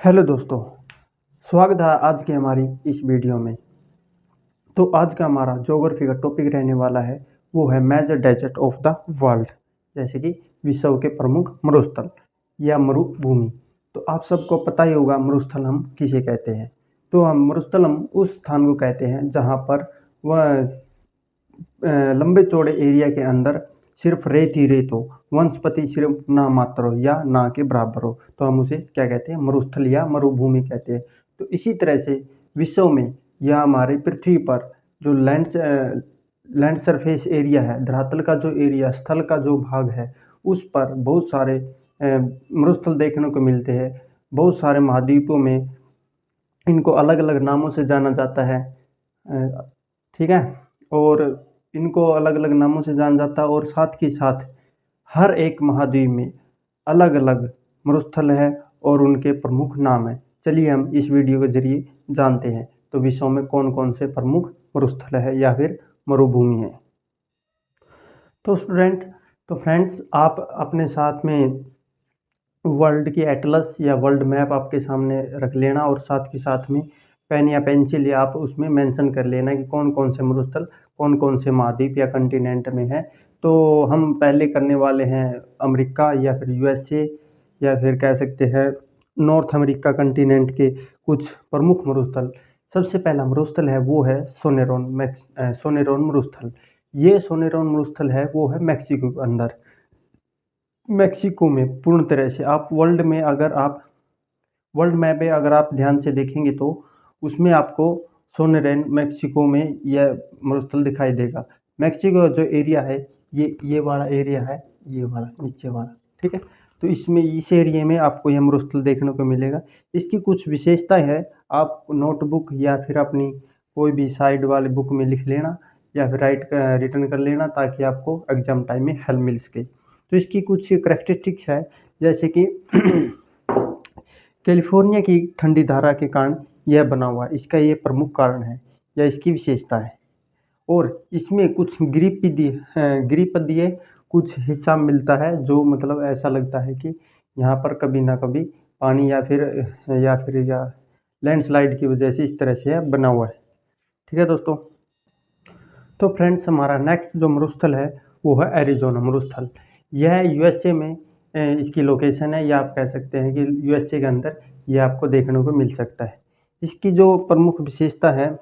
Hello दोस्तों, स्वागत है आज की हमारी इस वीडियो में। तो आज का हमारा ज्योग्राफी का टॉपिक रहने वाला है वो है major desert of the world, जैसे कि विश्व के प्रमुख मरुस्थल या मरुभूमि। तो आप सबको पता ही होगा मरुस्थल हम किसे कहते हैं। तो हम मरुस्थल हम उस स्थान को कहते हैं जहाँ पर वह लंबे चौड़े एरिया के अंदर सिर्फ रेत ही रेत हो, वनस्पति सिर्फ ना मात्र हो या ना के बराबर हो, तो हम उसे क्या कहते हैं, मरुस्थल या मरुभूमि कहते हैं। तो इसी तरह से विश्व में या हमारे पृथ्वी पर जो लैंड सरफेस एरिया है, धरातल का जो एरिया, स्थल का जो भाग है, उस पर बहुत सारे मरुस्थल देखने को मिलते हैं। बहुत सारे महाद्वीपों में इनको अलग अलग नामों से जाना जाता है। ठीक है, और इनको अलग अलग नामों से जाना जाता है और साथ ही साथ हर एक महाद्वीप में अलग अलग मरुस्थल है और उनके प्रमुख नाम है। चलिए हम इस वीडियो के जरिए जानते हैं तो विश्व में कौन कौन से प्रमुख मरुस्थल है या फिर मरुभूमि है। तो फ्रेंड्स, आप अपने साथ में वर्ल्ड की एटलस या वर्ल्ड मैप आपके सामने रख लेना और साथ के साथ में पेन या पेंसिल या आप उसमें मेंशन कर लेना कि कौन कौन से मरुस्थल कौन कौन से महाद्वीप या कंटिनेंट में है। तो हम पहले करने वाले हैं अमेरिका या फिर यूएसए या फिर कह सकते हैं नॉर्थ अमेरिका कंटिनेंट के कुछ प्रमुख मरुस्थल। सबसे पहला मरुस्थल है वो है सोनेरोन मरुस्थल। ये सोनेरोन मरुस्थल है वो है मैक्सिको के अंदर। मैक्सिको में पूर्ण तरह से आप वर्ल्ड मैप में अगर आप ध्यान से देखेंगे तो उसमें आपको सोनेरेन मैक्सिको में यह मरुस्थल दिखाई देगा। मैक्सिको का जो एरिया है ये वाला एरिया है, ये वाला नीचे वाला, ठीक है। तो इसमें इस एरिया में आपको यह मरुस्थल देखने को मिलेगा। इसकी कुछ विशेषताएं है, आप नोटबुक या फिर अपनी कोई भी साइड वाले बुक में लिख लेना या फिर रिटर्न कर लेना ताकि आपको एग्जाम टाइम में हेल्प मिल सके। तो इसकी कुछ करैक्टरिस्टिक्स है, जैसे कि कैलिफोर्निया की ठंडी धारा के कारण यह बना हुआ है, इसका ये प्रमुख कारण है या इसकी विशेषता है। और इसमें कुछ गिरिपदीय कुछ हिस्सा मिलता है जो मतलब ऐसा लगता है कि यहाँ पर कभी ना कभी पानी या लैंडस्लाइड की वजह से इस तरह से बना हुआ है। ठीक है दोस्तों। तो फ्रेंड्स, हमारा नेक्स्ट जो मरुस्थल है वो है एरिजोना मरुस्थल। यह यूएसए में इसकी लोकेशन है, या आप कह सकते हैं कि यूएसए के अंदर यह आपको देखने को मिल सकता है। इसकी जो प्रमुख विशेषता है,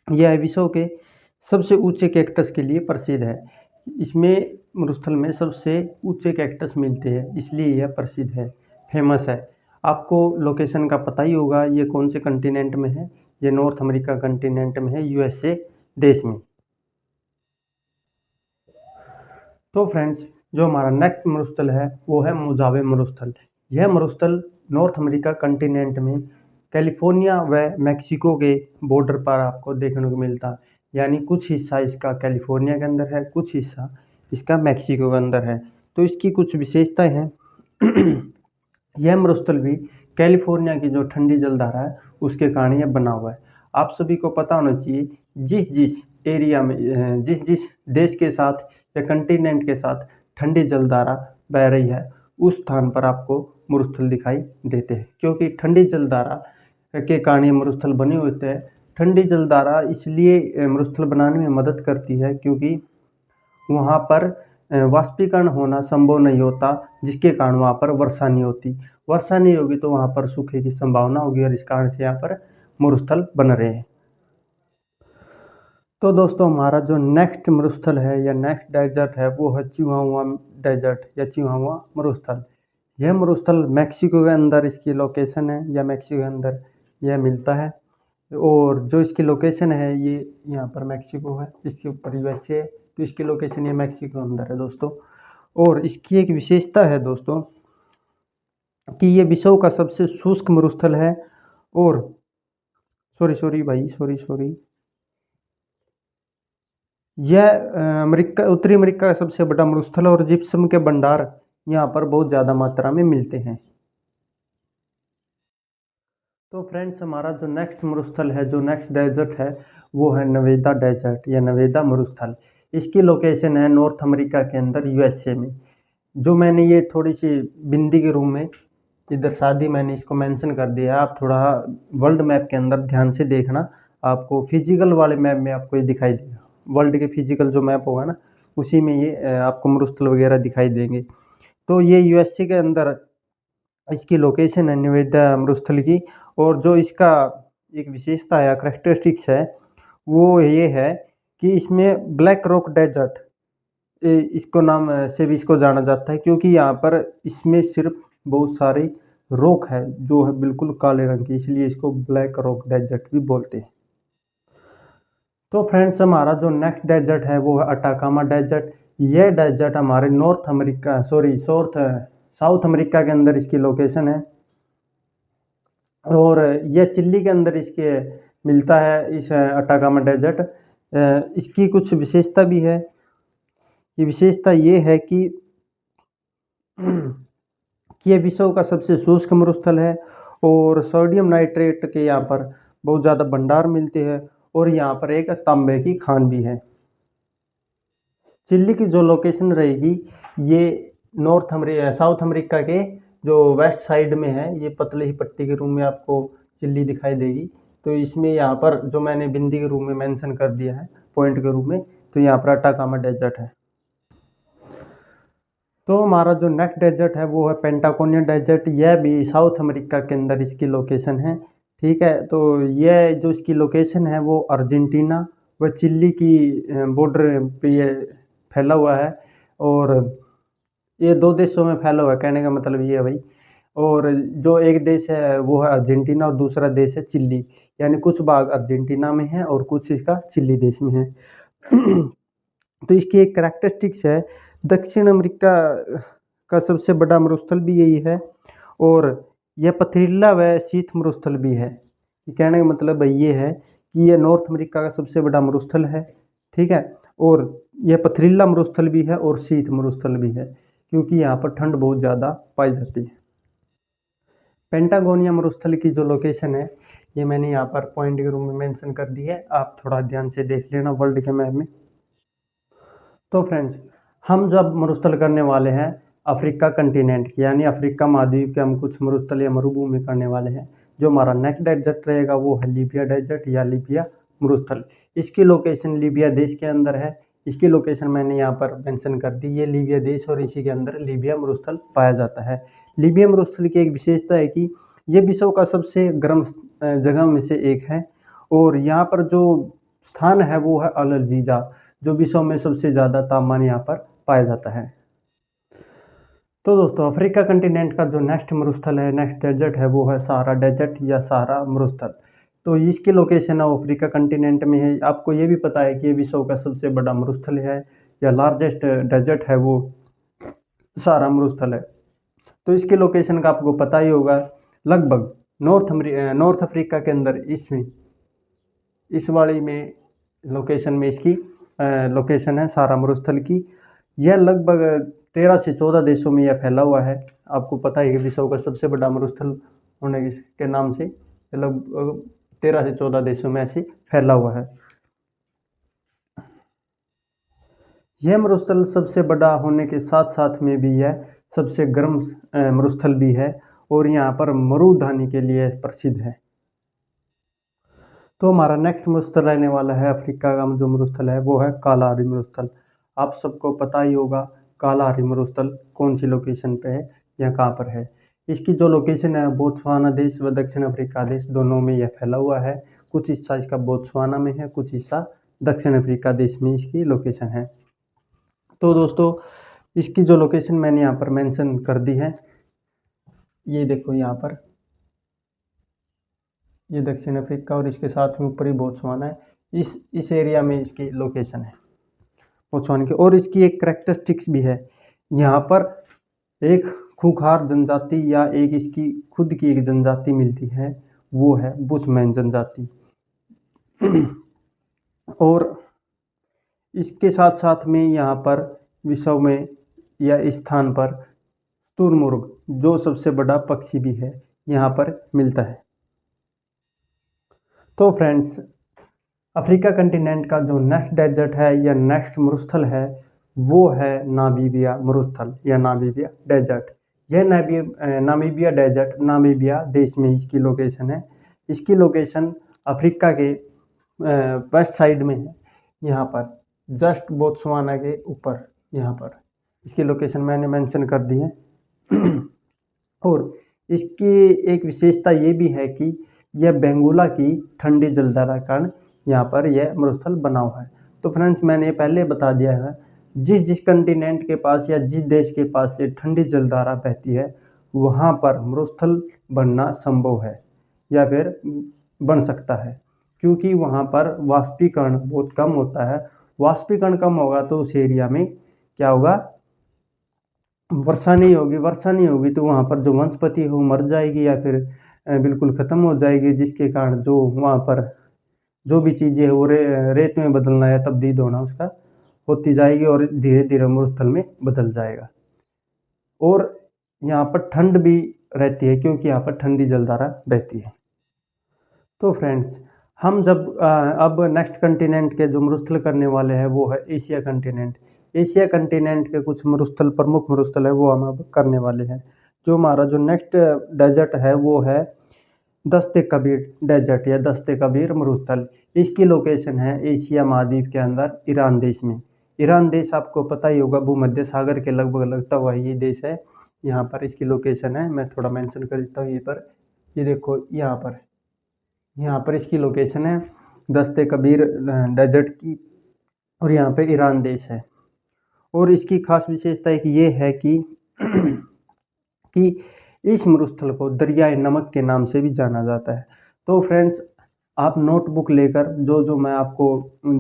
यह विश्व के सबसे ऊंचे कैक्टस के लिए प्रसिद्ध है। इसमें मरुस्थल में सबसे ऊंचे कैक्टस मिलते हैं, इसलिए यह प्रसिद्ध है, फेमस है। आपको लोकेशन का पता ही होगा, ये कौन से कंटिनेंट में है। ये नॉर्थ अमेरिका कंटिनेंट में है, यूएसए देश में। तो फ्रेंड्स, जो हमारा नेक्स्ट मरुस्थल है वो है मोजावे मरुस्थल। यह मरुस्थल नॉर्थ अमेरिका कंटिनेंट में कैलिफोर्निया व मैक्सिको के बॉर्डर पर आपको देखने को मिलता है। यानी कुछ हिस्सा इसका कैलिफोर्निया के अंदर है, कुछ हिस्सा इसका मैक्सिको के अंदर है। तो इसकी कुछ विशेषताएं हैं। यह मरुस्थल भी कैलिफोर्निया की जो ठंडी जलधारा है उसके कारण यह बना हुआ है। आप सभी को पता होना चाहिए, जिस जिस एरिया में जिस जिस देश के साथ या कंटिनेंट के साथ ठंडी जलधारा बह रही है उस स्थान पर आपको मरुस्थल दिखाई देते हैं, क्योंकि ठंडी जलधारा के कारण ये मरुस्थल बने होते हैं। ठंडी जलधारा इसलिए मरुस्थल बनाने में मदद करती है क्योंकि वहाँ पर वाष्पीकरण होना संभव नहीं होता, जिसके कारण वहाँ पर वर्षा नहीं होती। वर्षा नहीं होगी तो वहाँ पर सूखे की संभावना होगी और इस कारण से यहाँ पर मरुस्थल बन रहे हैं। तो दोस्तों, हमारा जो नेक्स्ट मरुस्थल है या नेक्स्ट डेजर्ट है वो है चिहुआहुआ डेजर्ट या चिहुआहुआ मरुस्थल। यह मरुस्थल मैक्सिको के अंदर इसकी लोकेशन है, या मैक्सिको के अंदर यह मिलता है। और जो इसकी लोकेशन है ये यहाँ पर मैक्सिको है, इसके ऊपर यूएसए, तो इसकी लोकेशन ये मैक्सिको के अंदर है दोस्तों। और इसकी एक विशेषता है दोस्तों कि ये विश्व का सबसे शुष्क मरुस्थल है। और सॉरी, यह उत्तरी अमेरिका का सबसे बड़ा मरुस्थल है और जिप्सम के भंडार यहाँ पर बहुत ज़्यादा मात्रा में मिलते हैं। तो फ्रेंड्स, हमारा जो नेक्स्ट मरुस्थल है, जो नेक्स्ट डेजर्ट है वो है नवेदा डेजर्ट या नवेदा मरुस्थल। इसकी लोकेशन है नॉर्थ अमेरिका के अंदर यूएसए में। जो मैंने ये थोड़ी सी बिंदी के रूप में इधर शादी मैंने इसको मेंशन कर दिया है। आप थोड़ा वर्ल्ड मैप के अंदर ध्यान से देखना, आपको फिजिकल वाले मैप में आपको ये दिखाई देगा। वर्ल्ड के फिजिकल जो मैप होगा ना, उसी में ये आपको मरुस्थल वगैरह दिखाई देंगे। तो ये यूएसए के अंदर इसकी लोकेशन है निवेदा मरुस्थल की। और जो इसका एक विशेषता या करेक्टरिस्टिक्स है वो ये है कि इसमें ब्लैक रॉक डेजर्ट इसको नाम से भी इसको जाना जाता है, क्योंकि यहाँ पर इसमें सिर्फ बहुत सारी रॉक है जो है बिल्कुल काले रंग की, इसलिए इसको ब्लैक रॉक डेजर्ट भी बोलते हैं। तो फ्रेंड्स, हमारा जो नेक्स्ट डेजर्ट है वो है अटाकामा डेजर्ट। यह डेजर्ट हमारे साउथ अमेरिका के अंदर इसकी लोकेशन है। और यह चिली के अंदर इसके मिलता है, इस अटाकामा डेजर्ट। इसकी कुछ विशेषता भी है। ये विशेषता ये है कि यह विश्व का सबसे शुष्क मरुस्थल है और सोडियम नाइट्रेट के यहाँ पर बहुत ज़्यादा भंडार मिलते हैं और यहाँ पर एक तांबे की खान भी है। चिली की जो लोकेशन रहेगी ये साउथ अमेरिका के जो वेस्ट साइड में है। ये पतली ही पट्टी के रूप में आपको चिली दिखाई देगी। तो इसमें यहाँ पर जो मैंने बिंदी के रूप में मेंशन कर दिया है पॉइंट के रूप में, तो यहाँ पर अटाकामा डेजर्ट है। तो हमारा जो नेक्स्ट डेजर्ट है वो है पेंटाकोनिया डेजर्ट। यह भी साउथ अमेरिका के अंदर इसकी लोकेशन है। ठीक है, तो यह जो इसकी लोकेशन है वो अर्जेंटीना व चिली की बॉर्डर पे ये फैला हुआ है। और ये दो देशों में फैला हुआ है, कहने का मतलब ये है भाई। और जो एक देश है वो है अर्जेंटीना और दूसरा देश है चिली, यानी कुछ भाग अर्जेंटीना में है और कुछ इसका चिली देश में है। तो इसकी एक करैक्टरिस्टिक्स है, दक्षिण अमेरिका का सबसे बड़ा मरुस्थल भी यही है और यह पथरीला व शीत मरुस्थल भी है। कहने का मतलब ये है कि यह नॉर्थ अमेरिका का सबसे बड़ा मरुस्थल है। ठीक है, और यह पथरीला मरुस्थल भी है और शीत मरुस्थल भी है, क्योंकि यहाँ पर ठंड बहुत ज़्यादा पाई जाती है। पेंटागोनिया मरुस्थल की जो लोकेशन है ये मैंने यहाँ पर पॉइंट के रूप में मेंशन कर दी है, आप थोड़ा ध्यान से देख लेना वर्ल्ड के मैप में। तो फ्रेंड्स, हम जब मरुस्थल करने वाले हैं अफ्रीका कंटिनेंट यानी अफ्रीका महाद्वीप के हम कुछ मरुस्थल या मरुभूमि करने वाले हैं। जो हमारा नेक्स्ट डेजर्ट रहेगा वो है लीबिया डेजर्ट या लीबिया मरुस्थल। इसकी लोकेशन लीबिया देश के अंदर है। इसकी लोकेशन मैंने यहाँ पर मेंशन कर दी। ये लीबिया देश और इसी के अंदर लीबिया मरुस्थल पाया जाता है। लीबिया मरुस्थल की एक विशेषता है कि ये विश्व का सबसे गर्म जगह में से एक है और यहाँ पर जो स्थान है वो है अल अजीजा, जो विश्व में सबसे ज़्यादा तापमान यहाँ पर पाया जाता है। तो दोस्तों, अफ्रीका कंटिनेंट का जो नेक्स्ट मरुस्थल है, नेक्स्ट डेजर्ट है, वो है सहारा डेजर्ट या सहारा मरुस्थल। तो इसकी लोकेशन है अफ्रीका कंटिनेंट में है। आपको ये भी पता है कि ये विश्व का सबसे बड़ा मरुस्थल है या लार्जेस्ट डेजर्ट है वो सहारा मरुस्थल है। तो इसकी लोकेशन का आपको पता ही होगा, लगभग नॉर्थ अफ्रीका के अंदर इस वाली में लोकेशन में इसकी लोकेशन है सहारा मरुस्थल की। यह लगभग 13 से 14 देशों में यह फैला हुआ है। आपको पता है कि विश्व का सबसे बड़ा मरुस्थल होने के नाम से लगभग 13 से 14 देशों में ऐसे फैला हुआ है। यह मरुस्थल सबसे बड़ा होने के साथ साथ में भी यह सबसे गर्म मरुस्थल भी है और यहाँ पर मरुधानी के लिए प्रसिद्ध है। तो हमारा नेक्स्ट मरुस्थल रहने वाला है अफ्रीका का जो मरुस्थल है वो है कालाहारी मरुस्थल। आप सबको पता ही होगा कालाहारी मरुस्थल कौन सी लोकेशन पे है या कहाँ पर है। इसकी जो लोकेशन है बोत्सवाना देश व दक्षिण अफ्रीका देश दोनों में यह फैला हुआ है। कुछ हिस्सा इसका बोत्सवाना में है, कुछ हिस्सा दक्षिण अफ्रीका देश में इसकी लोकेशन है। तो दोस्तों, इसकी जो लोकेशन मैंने यहाँ पर मेंशन कर दी है, ये देखो यहाँ पर, ये दक्षिण अफ्रीका और इसके साथ में ऊपर ही बोत्सवाना है। इस एरिया में इसकी लोकेशन है बोत्सवाना की। और इसकी एक करैक्टरिस्टिक्स भी है, यहाँ पर एक खूंखार जनजाति या एक इसकी खुद की एक जनजाति मिलती है, वो है बुशमैन जनजाति। और इसके साथ साथ में यहाँ पर विश्व में या इस स्थान पर तुरमुर्ग जो सबसे बड़ा पक्षी भी है यहाँ पर मिलता है। तो फ्रेंड्स, अफ्रीका कंटिनेंट का जो नेक्स्ट डेजर्ट है या नेक्स्ट मरुस्थल है वो है नामीबिया मरुस्थल या नामीबिया डेजर्ट। यह नामीबिया डेजर्ट नामीबिया देश में इसकी लोकेशन है। इसकी लोकेशन अफ्रीका के वेस्ट साइड में है, यहाँ पर जस्ट बोत्सवाना के ऊपर, यहाँ पर इसकी लोकेशन मैंने मेंशन कर दी है। और इसकी एक विशेषता ये भी है कि यह बेंगुला की ठंडी जलधारा के कारण यहाँ पर यह मरुस्थल बना हुआ है। तो फ्रेंड्स, मैंने पहले बता दिया है, जिस जिस कंटिनेंट के पास या जिस देश के पास से ठंडी जलधारा बहती है वहाँ पर मरुस्थल बनना संभव है या फिर बन सकता है, क्योंकि वहाँ पर वाष्पीकरण बहुत कम होता है। वाष्पीकरण कम होगा तो उस एरिया में क्या होगा, वर्षा नहीं होगी। वर्षा नहीं होगी तो वहाँ पर जो वनस्पति है वो मर जाएगी या फिर बिल्कुल ख़त्म हो जाएगी, जिसके कारण जो वहाँ पर जो भी चीज़ें है वो रेत में बदलना या तब्दील होना उसका होती जाएगी और धीरे धीरे मरुस्थल में बदल जाएगा। और यहाँ पर ठंड भी रहती है क्योंकि यहाँ पर ठंडी जलधारा बहती है। तो फ्रेंड्स, हम जब अब नेक्स्ट कंटिनेंट के जो मरुस्थल करने वाले हैं वो है एशिया कंटिनेंट। एशिया कंटिनेंट के कुछ मरुस्थल, प्रमुख मरुस्थल है वो हम अब करने वाले हैं। जो हमारा जो नेक्स्ट डेजर्ट है वो है दस्ते कबीर डेजर्ट या दस्ते कबीर मरुस्थल। इसकी लोकेशन है एशिया महाद्वीप के अंदर ईरान देश में। ईरान देश आपको पता ही होगा, भूमध्य सागर के लगभग लगता हुआ ये देश है। यहाँ पर इसकी लोकेशन है, मैं थोड़ा मेंशन कर देता हूँ। ये देखो यहाँ पर इसकी लोकेशन है दस्ते कबीर डेजर्ट की, और यहाँ पे ईरान देश है। और इसकी खास विशेषता एक ये है कि इस मरुस्थल को दरियाए नमक के नाम से भी जाना जाता है। तो फ्रेंड्स, आप नोटबुक लेकर जो मैं आपको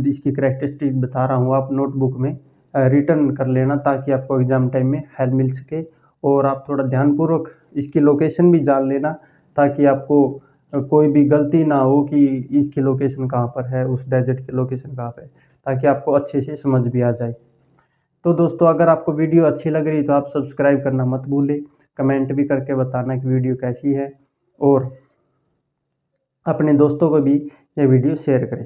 इसकी करैक्टरिस्टिक बता रहा हूँ आप नोटबुक में रिटर्न कर लेना, ताकि आपको एग्जाम टाइम में हेल्प मिल सके। और आप थोड़ा ध्यानपूर्वक इसकी लोकेशन भी जान लेना, ताकि आपको कोई भी गलती ना हो कि इसकी लोकेशन कहाँ पर है, उस डेजर्ट की लोकेशन कहाँ पर है, ताकि आपको अच्छे से समझ भी आ जाए। तो दोस्तों, अगर आपको वीडियो अच्छी लग रही तो आप सब्सक्राइब करना मत भूलें। कमेंट भी करके बताना कि वीडियो कैसी है, और अपने दोस्तों को भी ये वीडियो शेयर करें।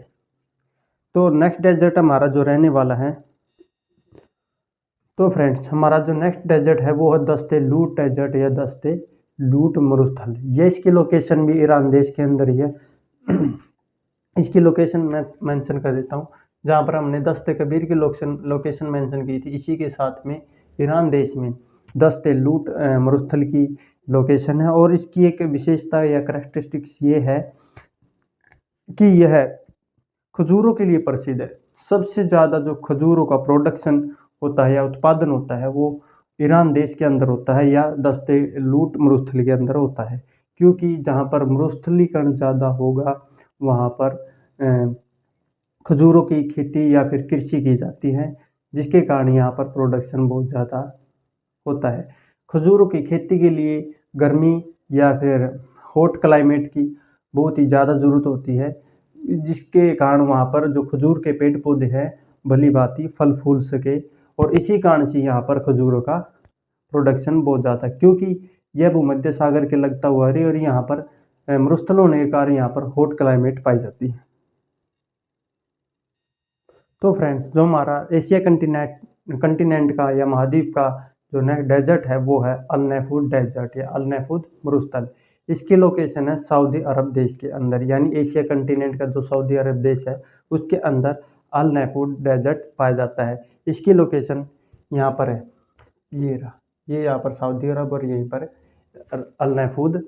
तो नेक्स्ट डेजर्ट हमारा जो रहने वाला है, तो फ्रेंड्स हमारा जो नेक्स्ट डेजर्ट है वो है दस्ते लूट डेजर्ट या दस्ते लूट मरुस्थल। ये इसकी लोकेशन भी ईरान देश के अंदर ही है। इसकी लोकेशन मैं मेंशन कर देता हूँ। जहाँ पर हमने दस्ते कबीर की लोकेशन मेंशन की थी, इसी के साथ में ईरान देश में दस्ते लूट मरुस्थल की लोकेशन है। और इसकी एक विशेषता या करैक्टरिस्टिक्स ये है कि यह खजूरों के लिए प्रसिद्ध है। सबसे ज़्यादा जो खजूरों का प्रोडक्शन होता है या उत्पादन होता है वो ईरान देश के अंदर होता है या दस्ते लूट मरुस्थल के अंदर होता है, क्योंकि जहाँ पर मरुस्थलीकरण ज़्यादा होगा वहाँ पर खजूरों की खेती या फिर कृषि की जाती है, जिसके कारण यहाँ पर प्रोडक्शन बहुत ज़्यादा होता है। खजूरों की खेती के लिए गर्मी या फिर हॉट क्लाइमेट की बहुत ही ज़्यादा ज़रूरत होती है, जिसके कारण वहाँ पर जो खजूर के पेड़ पौधे हैं भली भांति फल फूल सके। और इसी कारण से यहाँ पर खजूरों का प्रोडक्शन बहुत ज़्यादा है, क्योंकि यह भूमध्य सागर के लगता हुआ है और यहाँ पर मरुस्थल होने के कारण यहाँ पर हॉट क्लाइमेट पाई जाती है। तो फ्रेंड्स, जो हमारा एशिया कंटिनेंट का या महाद्वीप का जो नेक्स्ट डेजर्ट है वो है अल नैफूद डेजर्ट या अल नैफूद मरुस्थल। इसकी लोकेशन है सऊदी अरब देश के अंदर, यानी एशिया कंटिनेंट का जो सऊदी अरब देश है उसके अंदर अल नैफूद डेजर्ट पाया जाता है। इसकी लोकेशन यहाँ पर है, ये रहा, ये यहाँ पर सऊदी अरब और यहीं पर अल नैफूद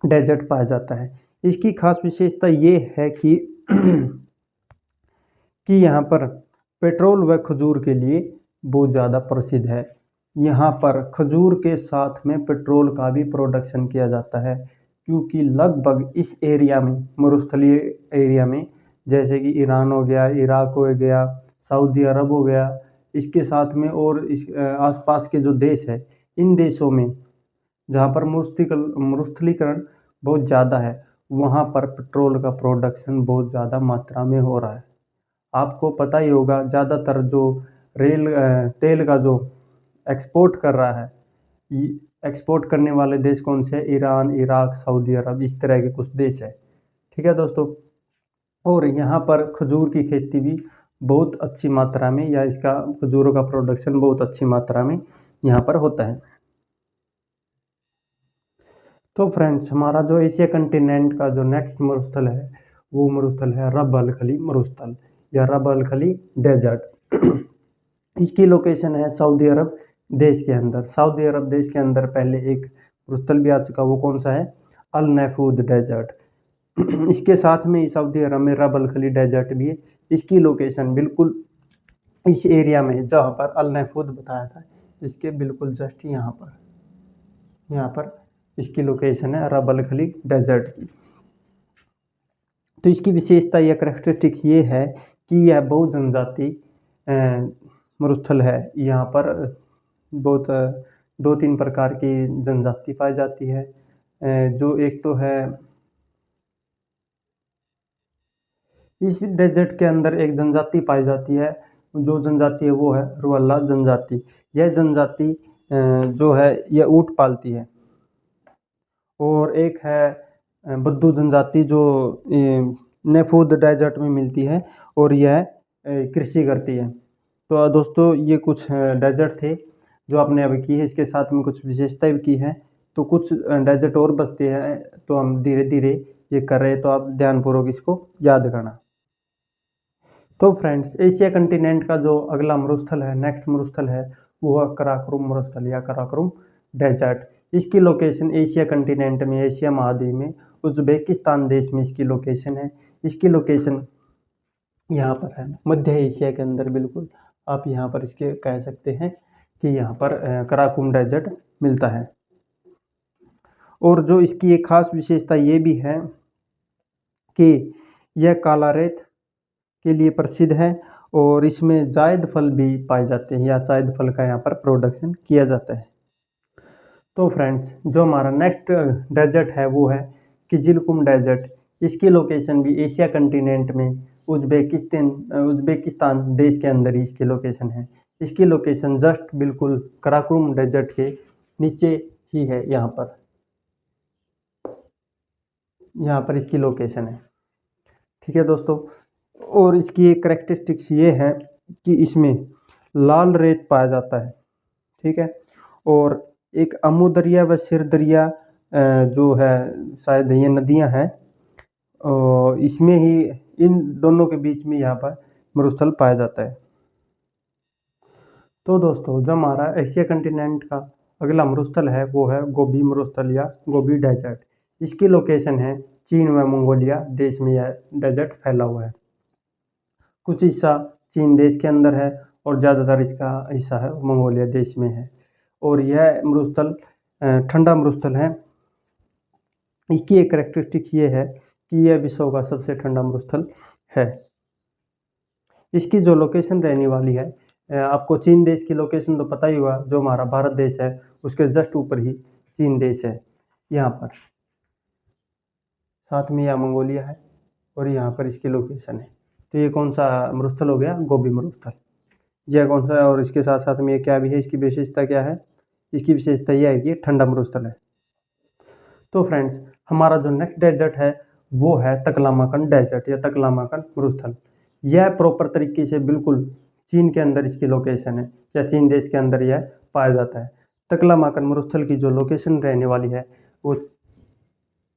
डेजर्ट पाया जाता है। इसकी खास विशेषता ये है कि यहाँ पर पेट्रोल व खजूर के लिए बहुत ज़्यादा प्रसिद्ध है। यहाँ पर खजूर के साथ में पेट्रोल का भी प्रोडक्शन किया जाता है, क्योंकि लगभग इस एरिया में, मरुस्थलीय एरिया में, जैसे कि ईरान हो गया, इराक हो गया, सऊदी अरब हो गया, इसके साथ में और इस आसपास के जो देश है, इन देशों में जहाँ पर मरुस्थलीकरण बहुत ज़्यादा है वहाँ पर पेट्रोल का प्रोडक्शन बहुत ज़्यादा मात्रा में हो रहा है। आपको पता ही होगा, ज़्यादातर जो तेल का जो एक्सपोर्ट कर रहा है, एक्सपोर्ट करने वाले देश कौन से हैं? ईरान, इराक, सऊदी अरब, इस तरह के कुछ देश है। ठीक है दोस्तों, और यहाँ पर खजूर की खेती भी बहुत अच्छी मात्रा में, या इसका खजूरों का प्रोडक्शन बहुत अच्छी मात्रा में यहाँ पर होता है। तो फ्रेंड्स, हमारा जो एशिया कंटिनेंट का जो नेक्स्ट मरुस्थल है वो मरुस्थल है रब अल खली मरुस्थल या रब अल खली डेजर्ट। इसकी लोकेशन है सऊदी अरब देश के अंदर। सऊदी अरब देश के अंदर पहले एक मरुस्थल भी आ चुका, वो कौन सा है? अल नफूद डेजर्ट। इसके साथ में ही सऊदी अरब में रब अल खली डेजर्ट भी है। इसकी लोकेशन बिल्कुल इस एरिया में जहाँ पर अल नफूद बताया था, इसके बिल्कुल जस्ट यहाँ पर इसकी लोकेशन है रब अल खली डेजर्ट की। तो इसकी विशेषता या करेक्टरिस्टिक्स ये है कि यह बहु जनजाति मरुस्थल है। यहाँ पर बहुत 2-3 प्रकार की जनजाति पाई जाती है। जो एक तो है, इस डेजर्ट के अंदर एक जनजाति पाई जाती है, जो जनजाति है वो है रुअल्ला जनजाति। यह जनजाति जो है यह ऊँट पालती है। और एक है बद्दू जनजाति जो नफूद डेजर्ट में मिलती है और यह कृषि करती है। तो दोस्तों, ये कुछ डेजर्ट थे जो आपने अभी की है, इसके साथ में कुछ विशेषताएं भी की है। तो कुछ डेजर्ट और बचते हैं, तो हम धीरे धीरे ये कर रहे हैं, तो आप ध्यानपूर्वक इसको याद करना। तो फ्रेंड्स, एशिया कंटिनेंट का जो अगला मरुस्थल है, नेक्स्ट मरुस्थल है, वो है कराकोरम मरुस्थल या कराकोरम डेजर्ट। इसकी लोकेशन एशिया कंटिनेंट में, एशिया महाद्वीप में उज्बेकिस्तान देश में इसकी लोकेशन है। इसकी लोकेशन यहाँ पर है मध्य एशिया के अंदर। बिल्कुल आप यहाँ पर इसके कह सकते हैं कि यहाँ पर कराकोरम डेजर्ट मिलता है। और जो इसकी एक खास विशेषता ये भी है कि यह काला रेत के लिए प्रसिद्ध है और इसमें जायद फल भी पाए जाते हैं या जायद फल का यहाँ पर प्रोडक्शन किया जाता है। तो फ्रेंड्स, जो हमारा नेक्स्ट डेजर्ट है वो है किजिलकुम डेजर्ट। इसकी लोकेशन भी एशिया कंटिनेंट में उज्बेकिस्तान देश के अंदर ही इसकी लोकेशन है। इसकी लोकेशन जस्ट बिल्कुल कराकोरम डेजर्ट के नीचे ही है। यहाँ पर इसकी लोकेशन है। ठीक है दोस्तों, और इसकी एक करेक्टरिस्टिक्स ये है कि इसमें लाल रेत पाया जाता है। ठीक है, और एक अमू दरिया व सिर दरिया जो है, शायद ये नदियां हैं, और इसमें ही इन दोनों के बीच में यहाँ पर मरुस्थल पाया जाता है। तो दोस्तों, जो हमारा एशिया कंटिनेंट का अगला मरुस्थल है वो है गोबी मरुस्थल या गोबी डेजर्ट। इसकी लोकेशन है चीन व मंगोलिया देश में यह डेजर्ट फैला हुआ है। कुछ हिस्सा चीन देश के अंदर है और ज़्यादातर इसका हिस्सा है मंगोलिया देश में है। और यह मरुस्थल ठंडा मरुस्थल है। इसकी एक करेक्टरिस्टिक ये है कि यह विश्व का सबसे ठंडा मरुस्थल है। इसकी जो लोकेशन रहने वाली है, आपको चीन देश की लोकेशन तो पता ही हुआ, जो हमारा भारत देश है उसके जस्ट ऊपर ही चीन देश है। यहाँ पर साथ में यह मंगोलिया है और यहाँ पर इसकी लोकेशन है। तो ये कौन सा मरुस्थल हो गया? गोबी मरुस्थल। यह कौन सा है? और इसके साथ साथ में ये क्या भी है, इसकी विशेषता क्या है? इसकी विशेषता यह है कि ये ठंडा मरुस्थल है। तो फ्रेंड्स, हमारा जो नेक्स्ट डेजर्ट है वो है तकलामाकन डेजर्ट या तकलामाकन मरुस्थल। यह प्रॉपर तरीके से बिल्कुल चीन के अंदर इसकी लोकेशन है या चीन देश के अंदर यह पाया जाता है। तकलामाकन मरुस्थल की जो लोकेशन रहने वाली है वो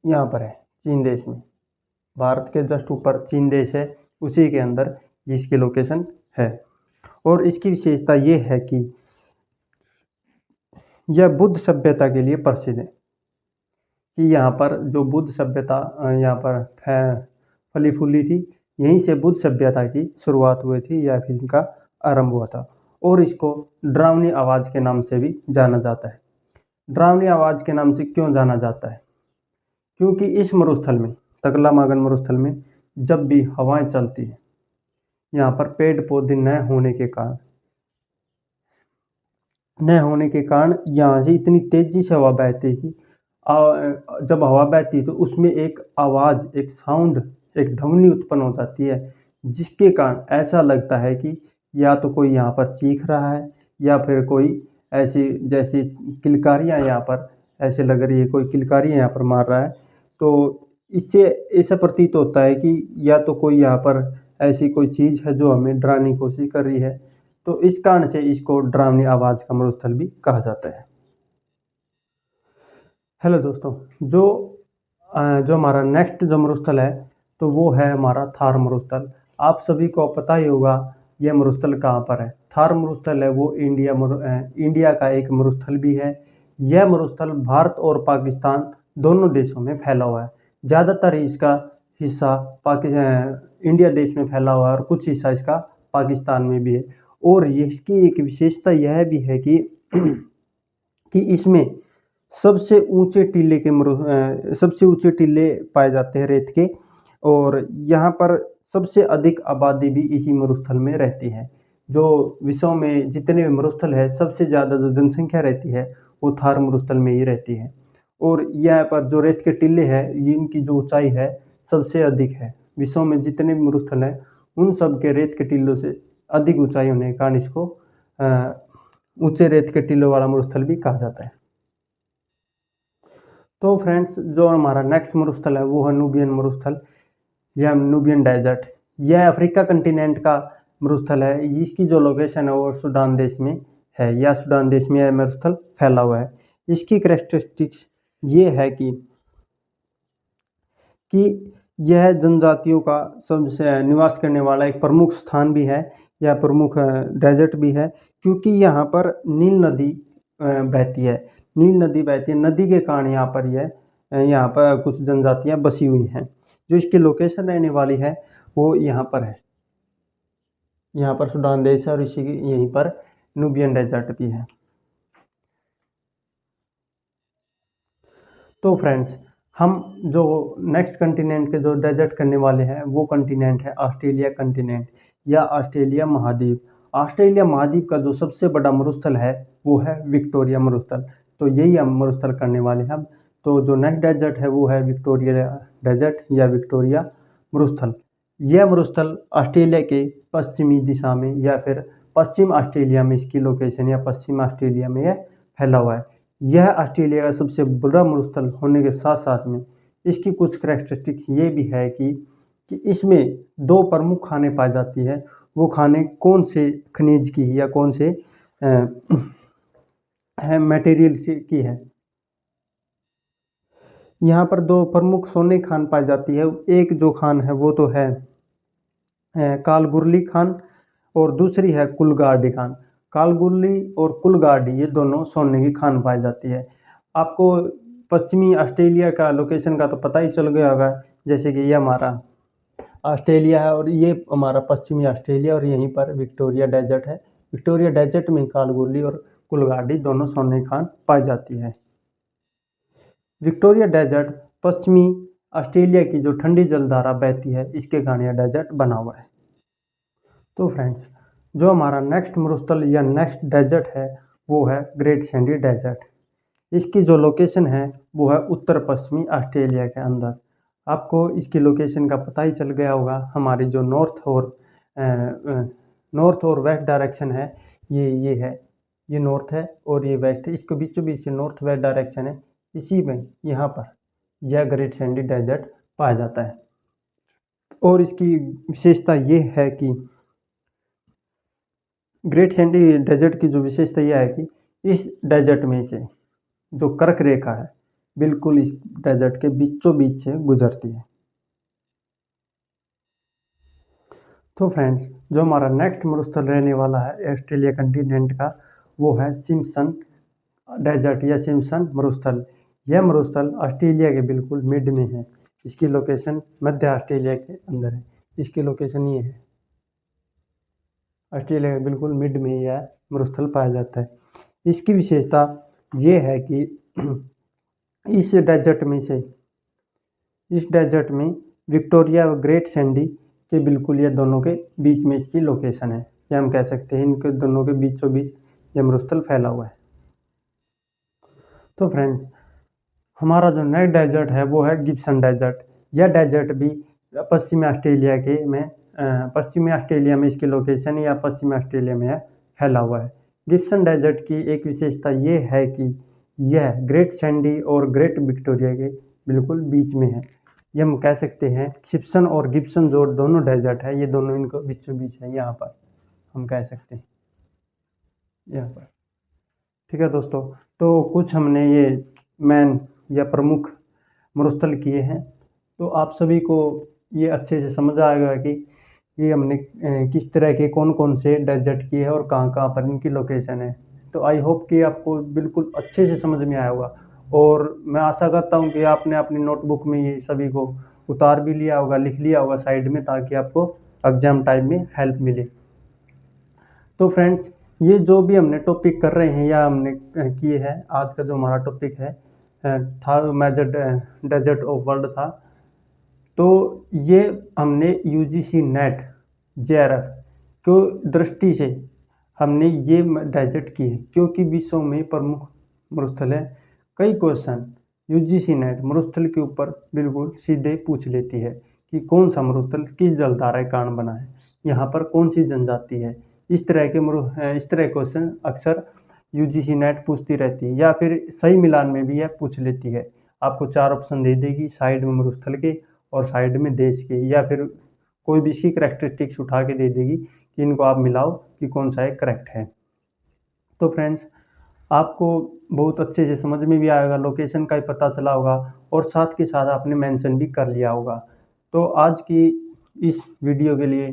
यहाँ पर है, चीन देश में। भारत के जस्ट ऊपर चीन देश है, उसी के अंदर इसकी लोकेशन है। और इसकी विशेषता ये है कि यह बुद्ध सभ्यता के लिए प्रसिद्ध है, कि यहाँ पर जो बुद्ध सभ्यता यहाँ पर फली फूली थी, यहीं से बुद्ध सभ्यता की शुरुआत हुई थी या फिर इनका आरंभ हुआ था। और इसको डरावनी आवाज़ के नाम से भी जाना जाता है। डरावनी आवाज़ के नाम से क्यों जाना जाता है? क्योंकि इस मरुस्थल में, तकलामाकन मरुस्थल में, जब भी हवाएं चलती हैं, यहाँ पर पेड़ पौधे न होने के कारण यहाँ से इतनी तेजी से हवा बहती कि जब हवा बहती है तो उसमें एक आवाज़, एक साउंड, एक ध्वनि उत्पन्न हो जाती है, जिसके कारण ऐसा लगता है कि या तो कोई यहाँ पर चीख रहा है या फिर कोई ऐसी जैसी किलकारियाँ यहाँ पर ऐसे लग रही है, कोई किलकारियाँ यहाँ पर मार रहा है। तो इससे ऐसा प्रतीत होता है कि या तो कोई यहाँ पर ऐसी कोई चीज़ है जो हमें डराने की कोशिश कर रही है। तो इस कारण से इसको डरावनी आवाज़ का मरुस्थल भी कहा जाता है। हेलो दोस्तों, जो हमारा नेक्स्ट जो मरुस्थल है तो वो है हमारा थार मरुस्थल। आप सभी को पता ही होगा ये मरुस्थल कहाँ पर है। थार मरुस्थल है वो इंडिया का एक मरुस्थल भी है। यह मरुस्थल भारत और पाकिस्तान दोनों देशों में फैला हुआ है। ज़्यादातर इसका हिस्सा इंडिया देश में फैला हुआ है और कुछ हिस्सा इसका पाकिस्तान में भी है। और ये इसकी एक विशेषता यह भी है कि कि इसमें सबसे ऊंचे टीले पाए जाते हैं रेत के। और यहाँ पर सबसे अधिक आबादी भी इसी मरुस्थल में रहती है। जो विश्व में जितने भी मरुस्थल है सबसे ज़्यादा जो जनसंख्या रहती है वो थार मरुस्थल में ही रहती है। और यहाँ पर जो रेत के टीले हैं इनकी जो ऊंचाई है सबसे अधिक है। विश्व में जितने भी मरुस्थल हैं उन सब के रेत के टीलों से अधिक ऊंचाई होने के कारण इसको ऊंचे रेत के टीलों वाला मरुस्थल भी कहा जाता है। तो फ्रेंड्स, जो हमारा नेक्स्ट मरुस्थल है वो है नूबियन मरुस्थल या नूबियन डेजर्ट। यह अफ्रीका कंटिनेंट का मरुस्थल है। इसकी जो लोकेशन है वो सूडान देश में है या सूडान देश में यह मरुस्थल फैला हुआ है। इसकी कैरेक्टरिस्टिक्स ये है कि यह जनजातियों का सबसे निवास करने वाला एक प्रमुख स्थान भी है या प्रमुख डेजर्ट भी है, क्योंकि यहाँ पर नील नदी बहती है। नदी के कारण यहाँ पर कुछ जनजातियाँ बसी हुई हैं। जो इसकी लोकेशन रहने वाली है वो यहाँ पर है। यहाँ पर सूडान देश है और इसी यहीं पर नूबियन डेजर्ट भी है। तो फ्रेंड्स, हम जो नेक्स्ट कंटिनेंट के जो डेजर्ट करने वाले हैं वो कंटिनेंट है ऑस्ट्रेलिया कंटिनेंट या ऑस्ट्रेलिया महाद्वीप। ऑस्ट्रेलिया महाद्वीप का जो सबसे बड़ा मरुस्थल है वो है विक्टोरिया मरुस्थल। तो यही हम मरुस्थल करने वाले हैं। तो जो नेक्स्ट डेजर्ट है वो है विक्टोरिया डेजर्ट या विक्टोरिया मरुस्थल। यह मरुस्थल ऑस्ट्रेलिया के पश्चिमी दिशा में या फिर पश्चिम ऑस्ट्रेलिया में इसकी लोकेशन या पश्चिम ऑस्ट्रेलिया में यह फैला हुआ है। यह ऑस्ट्रेलिया का सबसे बड़ा मरुस्थल होने के साथ साथ में इसकी कुछ कैरेक्टरिस्टिक्स ये भी है कि इसमें दो प्रमुख खाने पाए जाती है। वो खाने कौन से खनिज की या कौन से मटेरियल से की है। यहाँ पर दो प्रमुख सोने खान पाई जाती है। एक जो खान है वो तो है कालगुरली खान और दूसरी है कुलगार्डी खान। कालगुरली और कुलगार्डी ये दोनों सोने की खान पाई जाती है। आपको पश्चिमी ऑस्ट्रेलिया का लोकेशन का तो पता ही चल गया होगा। जैसे कि ये हमारा ऑस्ट्रेलिया है और ये हमारा पश्चिमी ऑस्ट्रेलिया और यहीं पर विक्टोरिया डेजर्ट है। विक्टोरिया डेजर्ट में कालगुरली और कुलगार्डी दोनों सोने की खान पाई जाती है। विक्टोरिया डेजर्ट पश्चिमी ऑस्ट्रेलिया की जो ठंडी जलधारा बहती है इसके कारण यह डेजर्ट बना हुआ है। तो फ्रेंड्स, जो हमारा नेक्स्ट मरुस्थल या नेक्स्ट डेजर्ट है वो है ग्रेट सैंडी डेजर्ट। इसकी जो लोकेशन है वो है उत्तर पश्चिमी ऑस्ट्रेलिया के अंदर। आपको इसकी लोकेशन का पता ही चल गया होगा। हमारी जो नॉर्थ और वेस्ट डायरेक्शन है ये है, ये नॉर्थ है और ये वेस्ट है। इसके बीचों बीच नॉर्थ वेस्ट डायरेक्शन है। इसी में यहाँ पर यह ग्रेट सैंडी डेजर्ट पाया जाता है। और इसकी विशेषता ये है कि ग्रेट सैंडी डेजर्ट की जो विशेषता यह है कि इस डेजर्ट में से जो कर्क रेखा है बिल्कुल इस डेजर्ट के बीचों बीच से गुजरती है। तो फ्रेंड्स, जो हमारा नेक्स्ट मरुस्थल रहने वाला है ऑस्ट्रेलिया कंटिनेंट का वो है सिम्पसन डेजर्ट या सिम्पसन मरुस्थल। यह मरुस्थल ऑस्ट्रेलिया के बिल्कुल मिड में है। इसकी लोकेशन मध्य ऑस्ट्रेलिया के अंदर है। इसकी लोकेशन ये है, ऑस्ट्रेलिया के बिल्कुल मिड में यह मरुस्थल पाया जाता है। इसकी विशेषता ये है कि इस डेजर्ट में विक्टोरिया और ग्रेट सैंडी के बिल्कुल ये दोनों के बीच में इसकी लोकेशन है या हम कह सकते हैं इनके दोनों के बीचों बीच यह मरुस्थल फैला हुआ है। तो फ्रेंड्स, हमारा जो नेक्स्ट डेजर्ट है वो है गिब्सन डेजर्ट। यह डेजर्ट भी पश्चिमी ऑस्ट्रेलिया में इसकी लोकेशन या पश्चिमी ऑस्ट्रेलिया में फैला हुआ है। गिब्सन डेजर्ट की एक विशेषता ये है कि यह ग्रेट सैंडी और ग्रेट विक्टोरिया के बिल्कुल बीच में है। ये हम कह सकते हैं सिम्पसन और गिब्सन जो दोनों डेजर्ट है ये दोनों इनको बीचों बीच है। यहाँ पर हम कह सकते हैं यहाँ पर। ठीक है दोस्तों, तो कुछ हमने ये मेन या प्रमुख मरुस्थल किए हैं। तो आप सभी को ये अच्छे से समझ आएगा कि ये हमने किस तरह के कौन कौन से डेजर्ट किए हैं और कहाँ कहाँ पर इनकी लोकेशन है। तो आई होप कि आपको बिल्कुल अच्छे से समझ में आया होगा, और मैं आशा करता हूँ कि आपने अपनी नोटबुक में ये सभी को उतार भी लिया होगा, लिख लिया होगा साइड में, ताकि आपको एग्जाम टाइम में हेल्प मिले। तो फ्रेंड्स, ये जो भी हमने टॉपिक कर रहे हैं या हमने किए हैं, आज का जो हमारा टॉपिक है था मेजर डेजर्ट ऑफ वर्ल्ड था। तो ये हमने यूजीसी नेट जेआरएफ को दृष्टि से हमने ये डेजर्ट किए, क्योंकि विश्व में प्रमुख मरुस्थल है। कई क्वेश्चन यूजीसी नेट मरुस्थल के ऊपर बिल्कुल सीधे पूछ लेती है कि कौन सा मरुस्थल किस जलधारा के कारण बना है, यहाँ पर कौन सी जनजाति है। इस तरह के क्वेश्चन अक्सर यूजीसी नेट पूछती रहती है, या फिर सही मिलान में भी यह पूछ लेती है। आपको 4 ऑप्शन दे देगी, साइड में मरुस्थल के और साइड में देश के, या फिर कोई भी इसकी करेक्टरिस्टिक्स उठा के दे देगी कि इनको आप मिलाओ कि कौन सा एक करेक्ट है। तो फ्रेंड्स, आपको बहुत अच्छे से समझ में भी आएगा, लोकेशन का ही पता चला होगा, और साथ के साथ आपने मेंशन भी कर लिया होगा। तो आज की इस वीडियो के लिए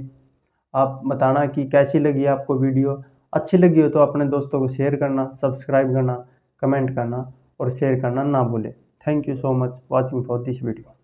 आप बताना कि कैसी लगी आपको वीडियो। अच्छी लगी हो तो अपने दोस्तों को शेयर करना, सब्सक्राइब करना, कमेंट करना और शेयर करना ना भूलें। Thank you so much watching for this video.